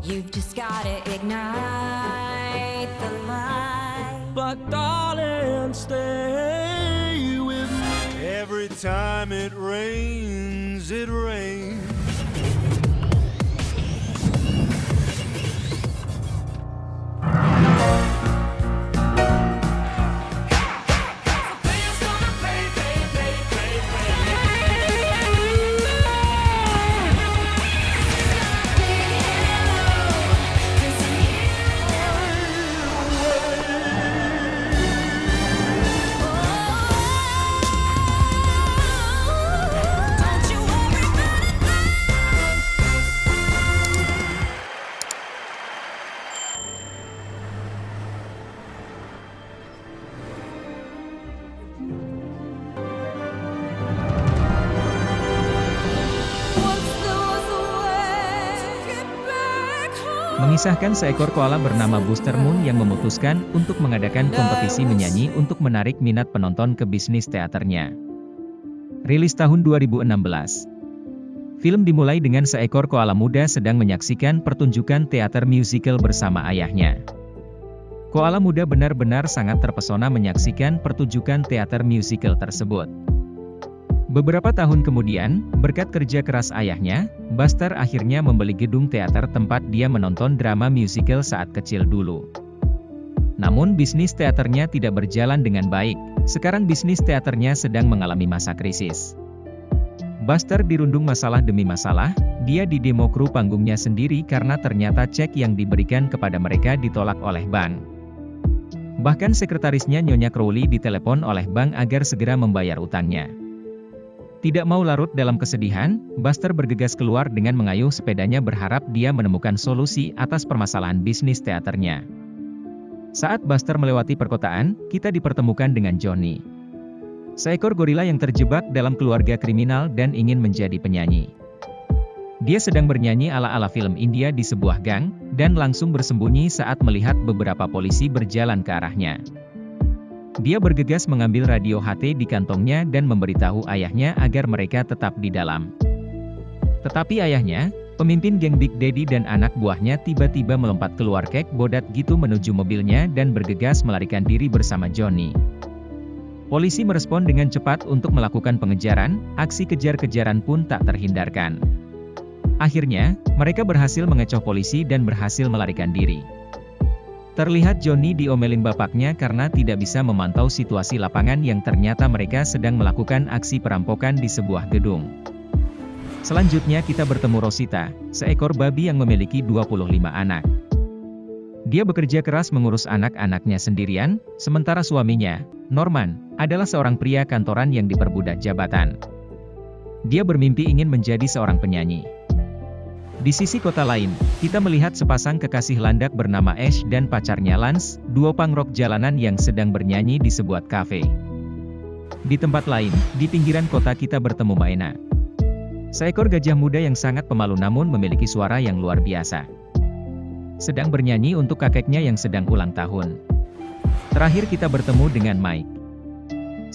You just gotta ignite the light. But darling, stay with me. Every time it rains, it rains. Mengisahkan seekor koala bernama Buster Moon yang memutuskan untuk mengadakan kompetisi menyanyi untuk menarik minat penonton ke bisnis teaternya. Rilis tahun 2016. Film dimulai dengan seekor koala muda sedang menyaksikan pertunjukan teater musical bersama ayahnya. Koala muda benar-benar sangat terpesona menyaksikan pertunjukan teater musical tersebut. Beberapa tahun kemudian, berkat kerja keras ayahnya, Buster akhirnya membeli gedung teater tempat dia menonton drama musical saat kecil dulu. Namun bisnis teaternya tidak berjalan dengan baik, sekarang bisnis teaternya sedang mengalami masa krisis. Buster dirundung masalah demi masalah, dia didemo kru panggungnya sendiri karena ternyata cek yang diberikan kepada mereka ditolak oleh bank. Bahkan sekretarisnya Nyonya Crowley ditelepon oleh bank agar segera membayar utangnya. Tidak mau larut dalam kesedihan, Buster bergegas keluar dengan mengayuh sepedanya berharap dia menemukan solusi atas permasalahan bisnis teaternya. Saat Buster melewati perkotaan, kita dipertemukan dengan Johnny. Seekor gorila yang terjebak dalam keluarga kriminal dan ingin menjadi penyanyi. Dia sedang bernyanyi ala-ala film India di sebuah gang, dan langsung bersembunyi saat melihat beberapa polisi berjalan ke arahnya. Dia bergegas mengambil radio HT di kantongnya dan memberitahu ayahnya agar mereka tetap di dalam. Tetapi ayahnya, pemimpin geng Big Daddy dan anak buahnya tiba-tiba melompat keluar kek bodat gitu menuju mobilnya dan bergegas melarikan diri bersama Johnny. Polisi merespon dengan cepat untuk melakukan pengejaran, aksi kejar-kejaran pun tak terhindarkan. Akhirnya, mereka berhasil mengecoh polisi dan berhasil melarikan diri. Terlihat Johnny diomelin bapaknya karena tidak bisa memantau situasi lapangan yang ternyata mereka sedang melakukan aksi perampokan di sebuah gedung. Selanjutnya kita bertemu Rosita, seekor babi yang memiliki 25 anak. Dia bekerja keras mengurus anak-anaknya sendirian, sementara suaminya, Norman, adalah seorang pria kantoran yang diperbudak jabatan. Dia bermimpi ingin menjadi seorang penyanyi. Di sisi kota lain, kita melihat sepasang kekasih landak bernama Ash dan pacarnya Lance, duo pangrok jalanan yang sedang bernyanyi di sebuah kafe. Di tempat lain, di pinggiran kota kita bertemu Maena. Seekor gajah muda yang sangat pemalu namun memiliki suara yang luar biasa. Sedang bernyanyi untuk kakeknya yang sedang ulang tahun. Terakhir kita bertemu dengan Mike.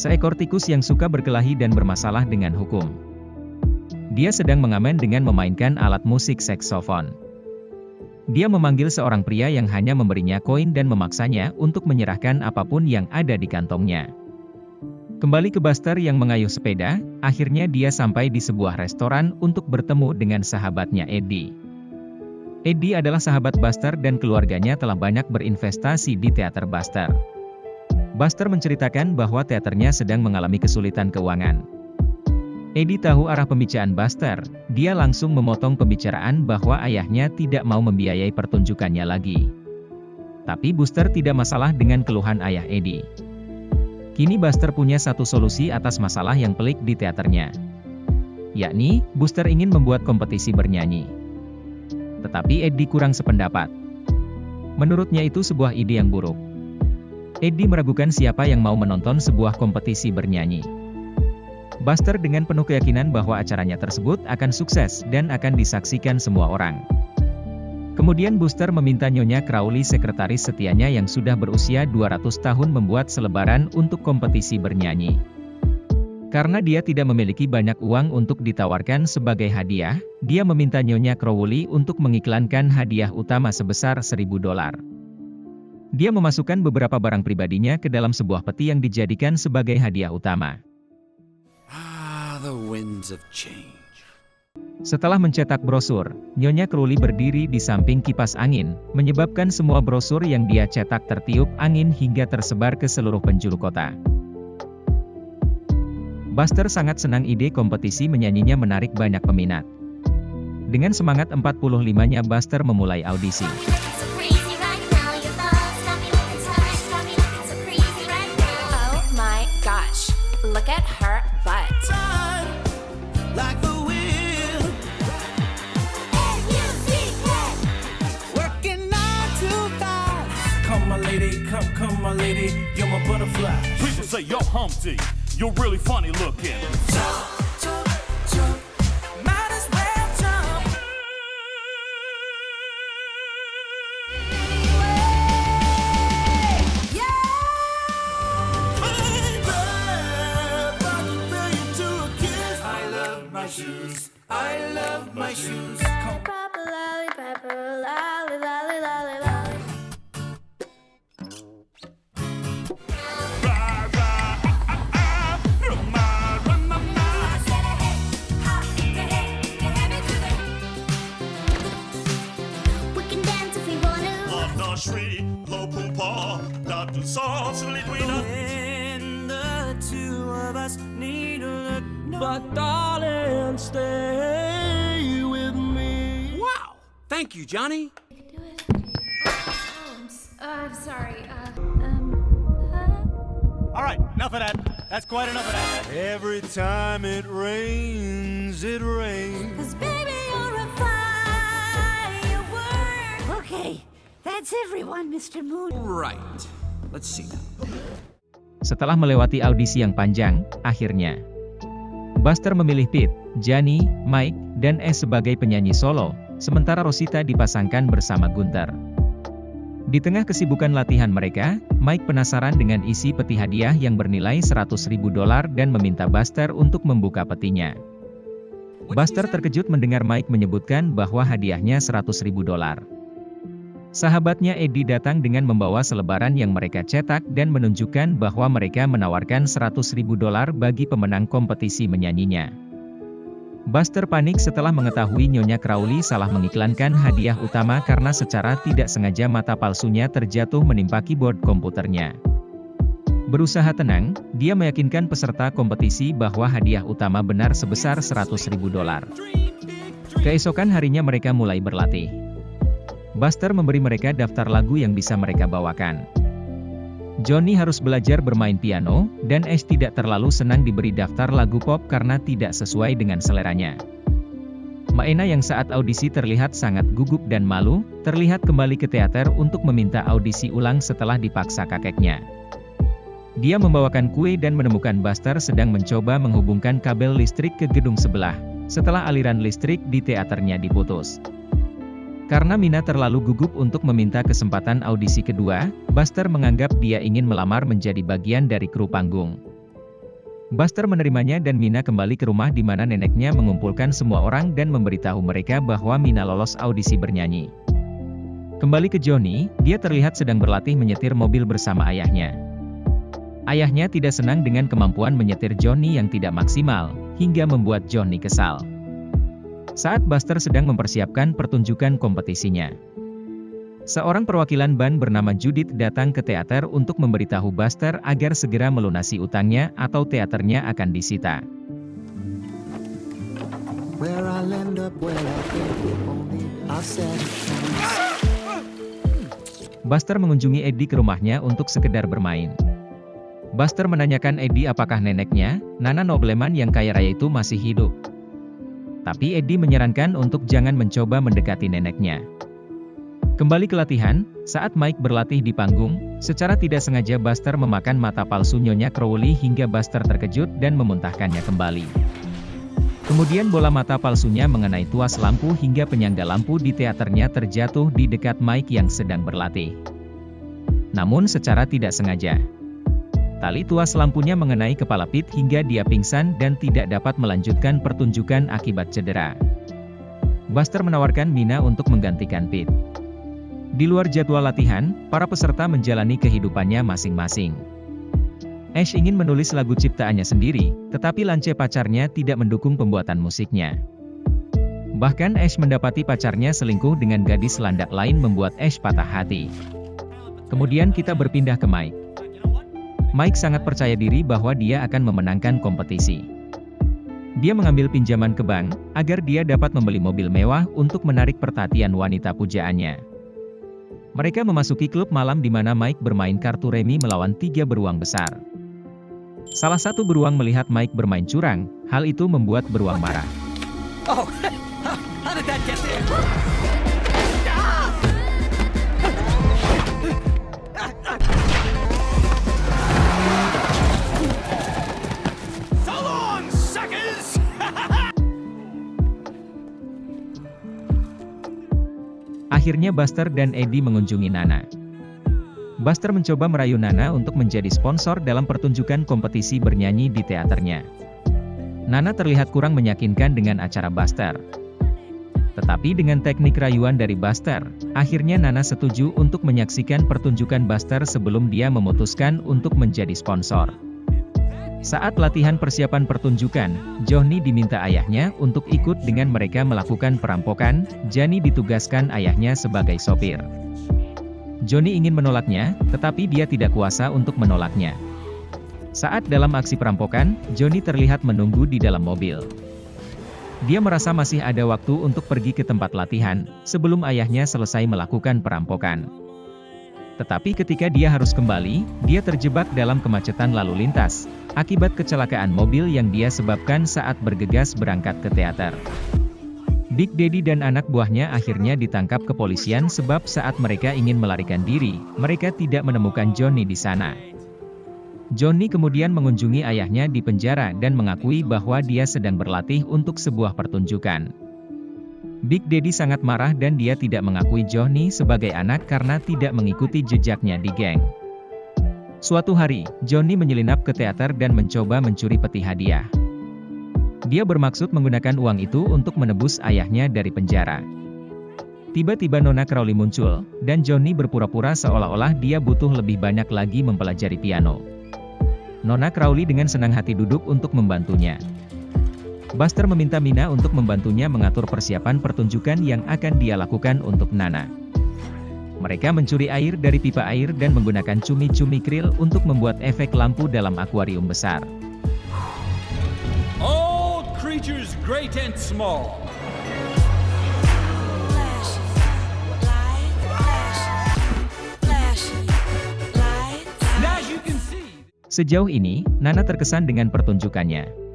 Seekor tikus yang suka berkelahi dan bermasalah dengan hukum. Dia sedang mengamen dengan memainkan alat musik saksofon. Dia memanggil seorang pria yang hanya memberinya koin dan memaksanya untuk menyerahkan apapun yang ada di kantongnya. Kembali ke Buster yang mengayuh sepeda, akhirnya dia sampai di sebuah restoran untuk bertemu dengan sahabatnya Eddie. Eddie adalah sahabat Buster dan keluarganya telah banyak berinvestasi di teater Buster. Buster menceritakan bahwa teaternya sedang mengalami kesulitan keuangan. Eddie tahu arah pembicaraan Buster, dia langsung memotong pembicaraan bahwa ayahnya tidak mau membiayai pertunjukannya lagi. Tapi Buster tidak masalah dengan keluhan ayah Eddie. Kini Buster punya satu solusi atas masalah yang pelik di teaternya. Yakni, Buster ingin membuat kompetisi bernyanyi. Tetapi Eddie kurang sependapat. Menurutnya itu sebuah ide yang buruk. Eddie meragukan siapa yang mau menonton sebuah kompetisi bernyanyi. Buster dengan penuh keyakinan bahwa acaranya tersebut akan sukses dan akan disaksikan semua orang. Kemudian Buster meminta Nyonya Crowley sekretaris setianya yang sudah berusia 200 tahun membuat selebaran untuk kompetisi bernyanyi. Karena dia tidak memiliki banyak uang untuk ditawarkan sebagai hadiah, dia meminta Nyonya Crowley untuk mengiklankan hadiah utama sebesar $1.000. Dia memasukkan beberapa barang pribadinya ke dalam sebuah peti yang dijadikan sebagai hadiah utama. The winds of change. Setelah mencetak brosur, Nyonya Crowley berdiri di samping kipas angin, menyebabkan semua brosur yang dia cetak tertiup angin hingga tersebar ke seluruh penjuru kota. Buster sangat senang ide kompetisi menyanyinya menarik banyak peminat. Dengan semangat 45-nya Buster memulai audisi. Oh my gosh, look at her butt. Like the wind. Working 9 to 5. Come my lady, come my lady, you're my butterfly. People say you're Humpty, you're really funny looking. Might as well jump. I love my shoes. And the two of us need to look, but darling, stay with me. Wow! Thank you, Johnny. I'm sorry. All right, enough of that. That's quite enough of that. Every time it rains, it rains. 'Cause baby, you're a firework. Okay, that's everyone, Mr. Moon. Right. Let's see now. Setelah melewati audisi yang panjang, akhirnya Buster memilih Pete, Johnny, Mike, dan S sebagai penyanyi solo, sementara Rosita dipasangkan bersama Gunther. Di tengah kesibukan latihan mereka, Mike penasaran dengan isi peti hadiah yang bernilai $100.000 dan meminta Buster untuk membuka petinya. Buster terkejut mendengar Mike menyebutkan bahwa hadiahnya $100.000. Sahabatnya Eddie datang dengan membawa selebaran yang mereka cetak dan menunjukkan bahwa mereka menawarkan $100.000 bagi pemenang kompetisi menyanyinya. Buster panik setelah mengetahui Nyonya Crowley salah mengiklankan hadiah utama karena secara tidak sengaja mata palsunya terjatuh menimpa keyboard komputernya. Berusaha tenang, dia meyakinkan peserta kompetisi bahwa hadiah utama benar sebesar $100.000. Keesokan harinya mereka mulai berlatih. Buster memberi mereka daftar lagu yang bisa mereka bawakan. Johnny harus belajar bermain piano, dan Ash tidak terlalu senang diberi daftar lagu pop karena tidak sesuai dengan seleranya. Maena yang saat audisi terlihat sangat gugup dan malu, terlihat kembali ke teater untuk meminta audisi ulang setelah dipaksa kakeknya. Dia membawakan kue dan menemukan Buster sedang mencoba menghubungkan kabel listrik ke gedung sebelah, setelah aliran listrik di teaternya diputus. Karena Mina terlalu gugup untuk meminta kesempatan audisi kedua, Buster menganggap dia ingin melamar menjadi bagian dari kru panggung. Buster menerimanya dan Mina kembali ke rumah di mana neneknya mengumpulkan semua orang dan memberitahu mereka bahwa Mina lolos audisi bernyanyi. Kembali ke Johnny, dia terlihat sedang berlatih menyetir mobil bersama ayahnya. Ayahnya tidak senang dengan kemampuan menyetir Johnny yang tidak maksimal, hingga membuat Johnny kesal. Saat Buster sedang mempersiapkan pertunjukan kompetisinya, seorang perwakilan band bernama Judith datang ke teater untuk memberitahu Buster agar segera melunasi utangnya atau teaternya akan disita. Buster mengunjungi Eddie ke rumahnya untuk sekedar bermain. Buster menanyakan Eddie apakah neneknya, Nana Nobleman yang kaya raya itu masih hidup. Tapi Eddie menyarankan untuk jangan mencoba mendekati neneknya. Kembali ke latihan, saat Mike berlatih di panggung, secara tidak sengaja Buster memakan mata palsu Nyonya Crowley hingga Buster terkejut dan memuntahkannya kembali. Kemudian bola mata palsunya mengenai tuas lampu hingga penyangga lampu di teaternya terjatuh di dekat Mike yang sedang berlatih. Namun secara tidak sengaja, Tali tuas lampunya mengenai kepala Pete hingga dia pingsan dan tidak dapat melanjutkan pertunjukan akibat cedera. Buster menawarkan Mina untuk menggantikan Pete. Di luar jadwal latihan, para peserta menjalani kehidupannya masing-masing. Ash ingin menulis lagu ciptaannya sendiri, tetapi Lance pacarnya tidak mendukung pembuatan musiknya. Bahkan Ash mendapati pacarnya selingkuh dengan gadis landak lain membuat Ash patah hati. Kemudian kita berpindah ke Mike. Mike sangat percaya diri bahwa dia akan memenangkan kompetisi. Dia mengambil pinjaman ke bank, agar dia dapat membeli mobil mewah untuk menarik perhatian wanita pujaannya. Mereka memasuki klub malam di mana Mike bermain kartu remi melawan 3 beruang besar. Salah satu beruang melihat Mike bermain curang, hal itu membuat beruang marah. Oh, how did that get there? So long, suckers! Akhirnya Buster dan Eddie mengunjungi Nana. Buster mencoba merayu Nana untuk menjadi sponsor dalam pertunjukan kompetisi bernyanyi di teaternya. Nana terlihat kurang meyakinkan dengan acara Buster. Tetapi dengan teknik rayuan dari Buster, akhirnya Nana setuju untuk menyaksikan pertunjukan Buster sebelum dia memutuskan untuk menjadi sponsor. Saat latihan persiapan pertunjukan, Johnny diminta ayahnya untuk ikut dengan mereka melakukan perampokan. Johnny ditugaskan ayahnya sebagai sopir. Johnny ingin menolaknya, tetapi dia tidak kuasa untuk menolaknya. Saat dalam aksi perampokan, Johnny terlihat menunggu di dalam mobil. Dia merasa masih ada waktu untuk pergi ke tempat latihan, sebelum ayahnya selesai melakukan perampokan. Tetapi ketika dia harus kembali, dia terjebak dalam kemacetan lalu lintas, akibat kecelakaan mobil yang dia sebabkan saat bergegas berangkat ke teater. Big Daddy dan anak buahnya akhirnya ditangkap kepolisian sebab saat mereka ingin melarikan diri, mereka tidak menemukan Johnny di sana. Johnny kemudian mengunjungi ayahnya di penjara dan mengakui bahwa dia sedang berlatih untuk sebuah pertunjukan. Big Daddy sangat marah dan dia tidak mengakui Johnny sebagai anak karena tidak mengikuti jejaknya di geng. Suatu hari, Johnny menyelinap ke teater dan mencoba mencuri peti hadiah. Dia bermaksud menggunakan uang itu untuk menebus ayahnya dari penjara. Tiba-tiba Nona Crowley muncul, dan Johnny berpura-pura seolah-olah dia butuh lebih banyak lagi mempelajari piano. Nona Crowley dengan senang hati duduk untuk membantunya. Buster meminta Mina untuk membantunya mengatur persiapan pertunjukan yang akan dia lakukan untuk Nana. Mereka mencuri air dari pipa air dan menggunakan cumi-cumi krill untuk membuat efek lampu dalam akuarium besar. All creatures great and small. As you can see. Sejauh ini, Nana terkesan dengan pertunjukannya.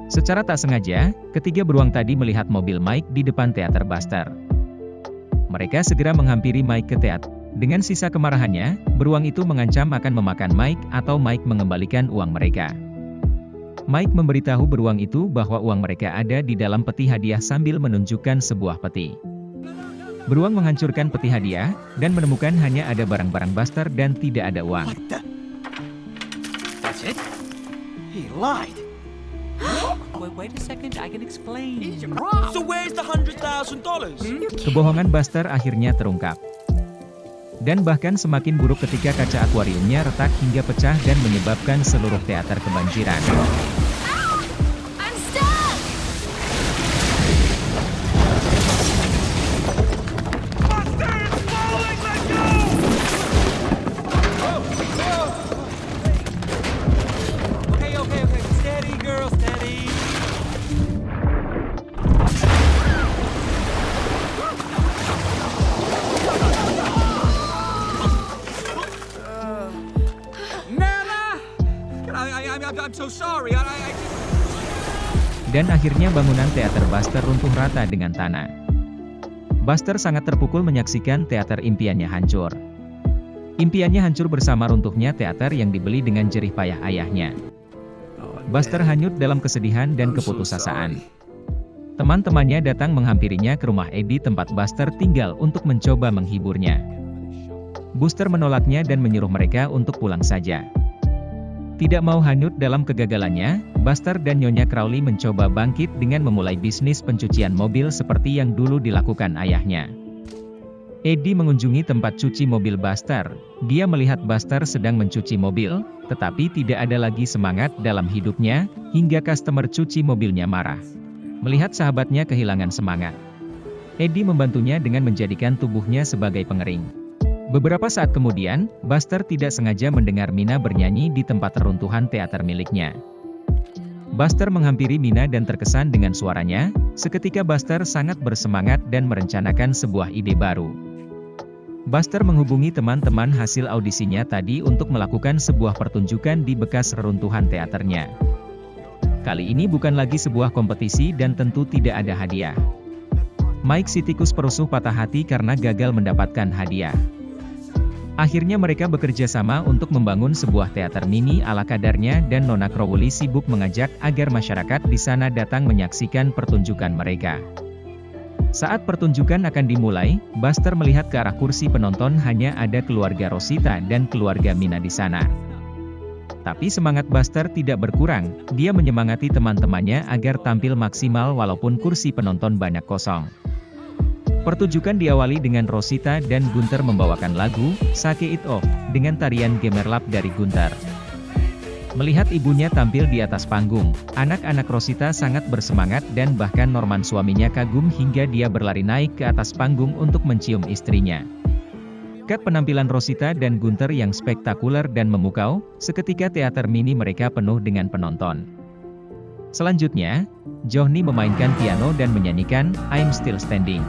Secara tak sengaja, ketiga beruang tadi melihat mobil Mike di depan teater Buster. Mereka segera menghampiri Mike ke teater. Dengan sisa kemarahannya, beruang itu mengancam akan memakan Mike atau Mike mengembalikan uang mereka. Mike memberitahu beruang itu bahwa uang mereka ada di dalam peti hadiah sambil menunjukkan sebuah peti. Beruang menghancurkan peti hadiah, dan menemukan hanya ada barang-barang Buster dan tidak ada uang. That's it? He lied. Wait a second, I can explain. So where's the $100,000? Kebohongan Buster akhirnya terungkap. Dan bahkan semakin buruk ketika kaca akuariumnya retak hingga pecah dan menyebabkan seluruh teater kebanjiran. I'm stuck! Okay. Steady, girl, steady. Nana! I'm so sorry. Dan akhirnya bangunan teater Buster runtuh rata dengan tanah. Buster sangat terpukul menyaksikan teater impiannya hancur. Impiannya hancur bersama runtuhnya teater yang dibeli dengan jerih payah ayahnya. Buster hanyut dalam kesedihan dan keputusasaan. Teman-temannya datang menghampirinya ke rumah Eddie tempat Buster tinggal untuk mencoba menghiburnya. Buster menolaknya dan menyuruh mereka untuk pulang saja. Tidak mau hanyut dalam kegagalannya, Buster dan Nyonya Crowley mencoba bangkit dengan memulai bisnis pencucian mobil seperti yang dulu dilakukan ayahnya. Eddie mengunjungi tempat cuci mobil Buster. Dia melihat Buster sedang mencuci mobil, tetapi tidak ada lagi semangat dalam hidupnya, hingga customer cuci mobilnya marah. Melihat sahabatnya kehilangan semangat, Eddie membantunya dengan menjadikan tubuhnya sebagai pengering. Beberapa saat kemudian, Buster tidak sengaja mendengar Mina bernyanyi di tempat reruntuhan teater miliknya. Buster menghampiri Mina dan terkesan dengan suaranya. Seketika Buster sangat bersemangat dan merencanakan sebuah ide baru. Buster menghubungi teman-teman hasil audisinya tadi untuk melakukan sebuah pertunjukan di bekas reruntuhan teaternya. Kali ini bukan lagi sebuah kompetisi dan tentu tidak ada hadiah. Mike si tikus perusuh patah hati karena gagal mendapatkan hadiah. Akhirnya mereka bekerja sama untuk membangun sebuah teater mini ala kadarnya dan Nona Crowley sibuk mengajak agar masyarakat di sana datang menyaksikan pertunjukan mereka. Saat pertunjukan akan dimulai, Buster melihat ke arah kursi penonton hanya ada keluarga Rosita dan keluarga Mina di sana. Tapi semangat Buster tidak berkurang, dia menyemangati teman-temannya agar tampil maksimal walaupun kursi penonton banyak kosong. Pertunjukan diawali dengan Rosita dan Gunther membawakan lagu, Shake It Off, dengan tarian gemerlap dari Gunther. Melihat ibunya tampil di atas panggung, anak-anak Rosita sangat bersemangat dan bahkan Norman suaminya kagum hingga dia berlari naik ke atas panggung untuk mencium istrinya. Kat penampilan Rosita dan Gunther yang spektakuler dan memukau, seketika teater mini mereka penuh dengan penonton. Selanjutnya, Johnny memainkan piano dan menyanyikan, I'm Still Standing.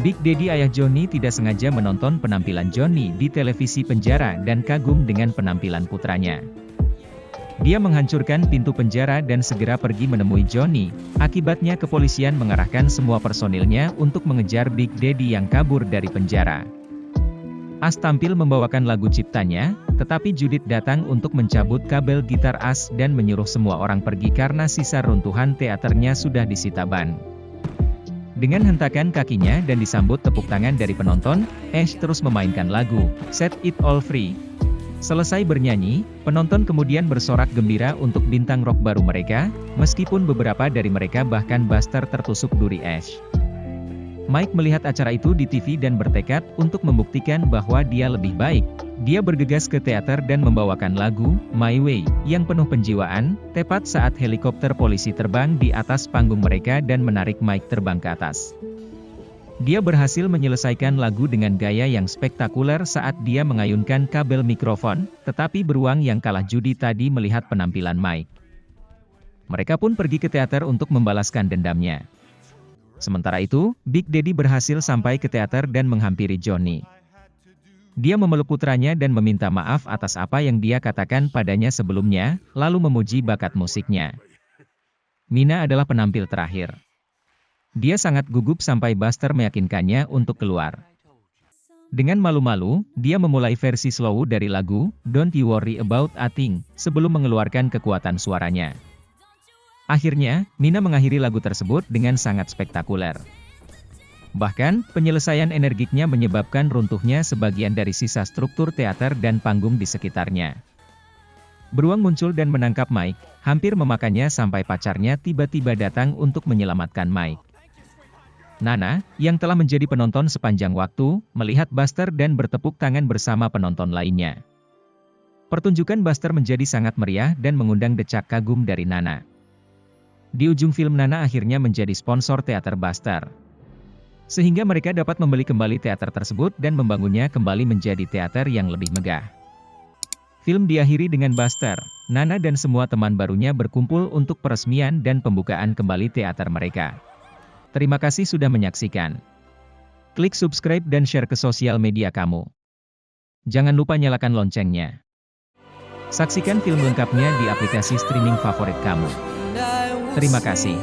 Big Daddy ayah Johnny tidak sengaja menonton penampilan Johnny di televisi penjara dan kagum dengan penampilan putranya. Dia menghancurkan pintu penjara dan segera pergi menemui Johnny, akibatnya kepolisian mengerahkan semua personilnya untuk mengejar Big Daddy yang kabur dari penjara. As tampil membawakan lagu ciptanya, tetapi Judith datang untuk mencabut kabel gitar As dan menyuruh semua orang pergi karena sisa runtuhan teaternya sudah disita ban. Dengan hentakan kakinya dan disambut tepuk tangan dari penonton, Ash terus memainkan lagu, Set It All Free. Selesai bernyanyi, penonton kemudian bersorak gembira untuk bintang rock baru mereka, meskipun beberapa dari mereka bahkan Buster tertusuk duri Ash. Mike melihat acara itu di TV dan bertekad untuk membuktikan bahwa dia lebih baik. Dia bergegas ke teater dan membawakan lagu, My Way, yang penuh penjiwaan, tepat saat helikopter polisi terbang di atas panggung mereka dan menarik Mike terbang ke atas. Dia berhasil menyelesaikan lagu dengan gaya yang spektakuler saat dia mengayunkan kabel mikrofon, tetapi beruang yang kalah judi tadi melihat penampilan Mike. Mereka pun pergi ke teater untuk membalaskan dendamnya. Sementara itu, Big Daddy berhasil sampai ke teater dan menghampiri Johnny. Dia memeluk putranya dan meminta maaf atas apa yang dia katakan padanya sebelumnya, lalu memuji bakat musiknya. Mina adalah penampil terakhir. Dia sangat gugup sampai Buster meyakinkannya untuk keluar. Dengan malu-malu, dia memulai versi slow dari lagu, Don't You Worry About a Thing, sebelum mengeluarkan kekuatan suaranya. Akhirnya, Mina mengakhiri lagu tersebut dengan sangat spektakuler. Bahkan, penyelesaian energiknya menyebabkan runtuhnya sebagian dari sisa struktur teater dan panggung di sekitarnya. Beruang muncul dan menangkap Mike, hampir memakannya sampai pacarnya tiba-tiba datang untuk menyelamatkan Mike. Nana, yang telah menjadi penonton sepanjang waktu, melihat Buster dan bertepuk tangan bersama penonton lainnya. Pertunjukan Buster menjadi sangat meriah dan mengundang decak kagum dari Nana. Di ujung film Nana akhirnya menjadi sponsor teater Buster. Sehingga mereka dapat membeli kembali teater tersebut dan membangunnya kembali menjadi teater yang lebih megah. Film diakhiri dengan Buster, Nana dan semua teman barunya berkumpul untuk peresmian dan pembukaan kembali teater mereka. Terima kasih sudah menyaksikan. Klik subscribe dan share ke sosial media kamu. Jangan lupa nyalakan loncengnya. Saksikan film lengkapnya di aplikasi streaming favorit kamu. Terima kasih.